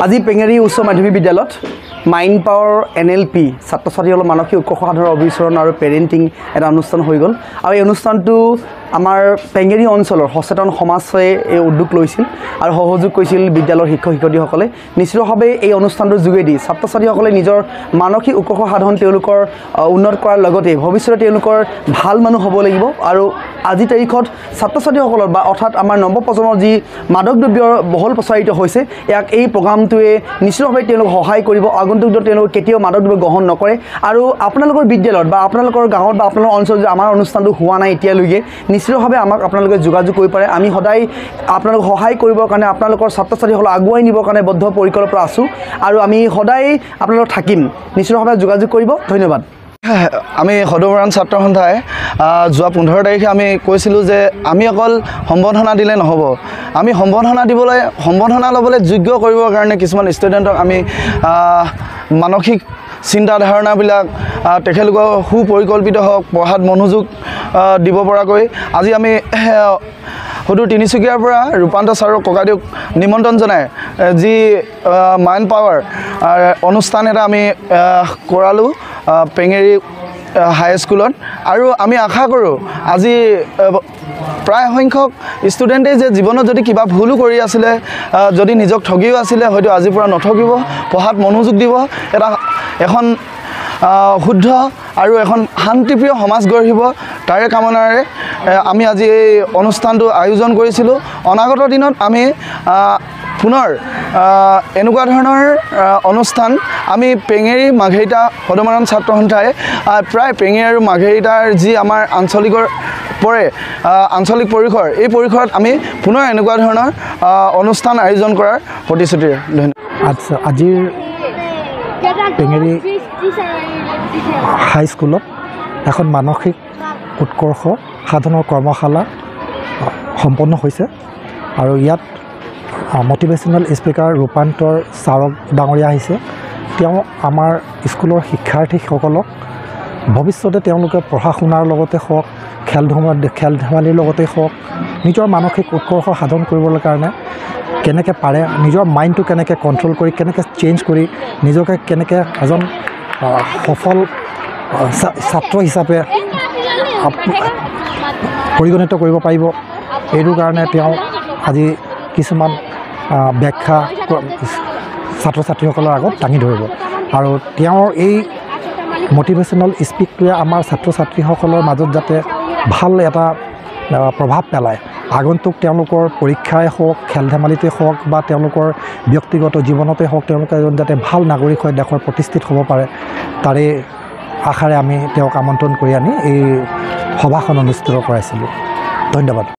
আজি পেঙেৰী উচ্চ মাধ্যমিক বিদ্যালয়ত মাইণ্ড পাৱাৰ NLP ছাত্ৰ ছাত্ৰীসকলৰ মানসিক উৎকৰ্ষ সাধনৰ অভিচৰণ আৰু পেৰেণ্টিং এটা অনুষ্ঠান হৈ গ'ল আৰু এই অনুষ্ঠানটো আমাৰ পেঙেৰী অঞ্চলৰ সচেতন সমাজে এই উদ্যোগ লৈছিল আৰু সহযোগ কৰিছিল বিদ্যালয়ৰ শিক্ষক শিক্ষয়িত্ৰীসকলে নিশ্চিতভাৱে এই অনুষ্ঠানটোৰ যোগেদি ছাত্ৰ ছাত্ৰীসকলে নিজৰ মানসিক উৎকৰ্ষ সাধন তেওঁলোকৰ উন্নত কৰাৰ লগতে ভৱিষ্যতে তেওঁলোকৰ ভাল মানুহ হ'ব লাগিব আৰু আজি তাৰিখত ছাত্ৰ ছাত্ৰীসকলৰ বা অৰ্থাৎ আমাৰ নৱপ্ৰজন্মৰ যি মাদক দ্ৰব্যৰ বহুল প্ৰচাৰিত হৈছে ইয়াক এই প্ৰগ্ৰামটোৱে নিশ্চিতভাৱে তেওঁলোকক সহায় কৰিব আগন্তুক দিনত তেওঁলোকে কেতিয়াও মাদক দ্ৰব্য গ্ৰহণ নকৰে আৰু আপোনালোকৰ বিদ্যালয়ত বা আপোনালোকৰ গাঁৱত বা আপোনালোকৰ অঞ্চলত যদি আমাৰ অনুষ্ঠানটো হোৱা নাই এতিয়ালৈকে নিশ্চিতভাৱে আমাক আপোনালোকে যোগাযোগ কৰিব পাৰে আমি সদায় আপোনালোকক সহায় কৰিবৰ কাৰণে আপোনালোকৰ ছাত্ৰ ছাত্ৰীসকলক আগুৱাই নিবৰ কাৰণে বদ্ধ পৰিকল্পনা আছোঁ আৰু আমি সদায় আপোনালোকক থাকিম নিশ্চিতভাৱে যোগাযোগ কৰিব ধন্যবাদ আমি সদৌমৰাণ ছাত্ৰ সন্থাই যোৱা 15 তাৰিখে আমি কৈছিলোঁ যে আমি অকল সম্বৰ্ধনা দিলে নহ'ব আমি সম্বৰ্ধনা ল'বলৈ যোগ্য কৰিবৰ কাৰণে কিছুমান ষ্টুডেণ্টক আমি মানসিক চিন্তা ধাৰণাবিলাক তেখেতলোকৰ সুপৰিকল্পিত হওক পঢ়াত মনোযোগ দিব পৰাকৈ আজি আমি সদূৰ তিনিচুকীয়াৰ পৰা ৰূপান্ত ছাৰক ককাইদেউক নিমন্ত্ৰণ জনাই যি মাইণ্ড পাৱাৰ অনুষ্ঠান এটা আমি কৰালোঁ পেঙেৰী হাইস্কুলত আৰু আমি আশা কৰোঁ আজি প্ৰায় সংখ্যক ষ্টুডেণ্টে যে জীৱনত যদি কিবা ভুলো কৰি আছিলে যদি নিজক ঠগিও আছিলে হয়তো আজিৰ পৰা নঠগিব পঢ়াত মনোযোগ দিব এখন শুদ্ধ আৰু এখন শান্তিপ্ৰিয় সমাজ গঢ়িব তাৰে কামনাৰে আমি আজি এই অনুষ্ঠানটো আয়োজন কৰিছিলোঁ অনাগত দিনত আমি পুনৰ এনেকুৱা ধৰণৰ অনুষ্ঠান আমি পেঙেৰী মাঘেৰিটা সদৌমৰাণ ছাত্ৰ সন্থাই প্ৰায় পেঙেৰী আৰু মাঘেৰিটাৰ যি আমাৰ আঞ্চলিক পৰিসৰ এই পৰিসৰত আমি পুনৰ এনেকুৱা ধৰণৰ অনুষ্ঠান আয়োজন কৰাৰ প্ৰতিশ্ৰুতি ধন্যবাদ আচ্ছা আজিৰ পেঙেৰী হাইস্কুলত এখন মানসিক উৎকৰ্ষ সাধনৰ কৰ্মশালা সম্পন্ন হৈছে আৰু ইয়াত মটিভেশ্যনেল স্পীকাৰ ৰূপান্তৰ ছাৰক ডাঙৰীয়া আহিছে তেওঁ আমাৰ স্কুলৰ শিক্ষাৰ্থীসকলক ভৱিষ্যতে তেওঁলোকে পঢ়া শুনাৰ লগতে হওক খেল ধেমালিৰ লগতে হওক নিজৰ মানসিক উৎকৰ্ষ সাধন কৰিবলৈ কাৰণে কেনেকৈ পাৰে নিজৰ মাইণ্ডটো কেনেকৈ কণ্ট্ৰল কৰি কেনেকৈ চেঞ্জ কৰি নিজকে কেনেকৈ এজন সফল ছাত্ৰ হিচাপে পৰিগণিত কৰিব পাৰিব এইটো কাৰণে তেওঁ আজি কিছুমান ব্যাখ্যা ছাত্ৰ ছাত্ৰীসকলৰ আগত দাঙি ধৰিব আৰু তেওঁৰ এই মটিভেশ্যনেল স্পীকটোৱে আমাৰ ছাত্ৰ ছাত্ৰীসকলৰ মাজত যাতে ভাল এটা প্ৰভাৱ পেলায় আগন্তুক তেওঁলোকৰ পৰীক্ষাই হওক খেল ধেমালিতে হওক বা তেওঁলোকৰ ব্যক্তিগত জীৱনতে হওক তেওঁলোকে এজন যাতে ভাল নাগৰিক হৈ দেশৰ প্ৰতিষ্ঠিত হ'ব পাৰে তাৰে আশাৰে আমি তেওঁক আমন্ত্ৰণ কৰি আনি এই সভাখন অনুষ্ঠিত কৰাইছিলোঁ ধন্যবাদ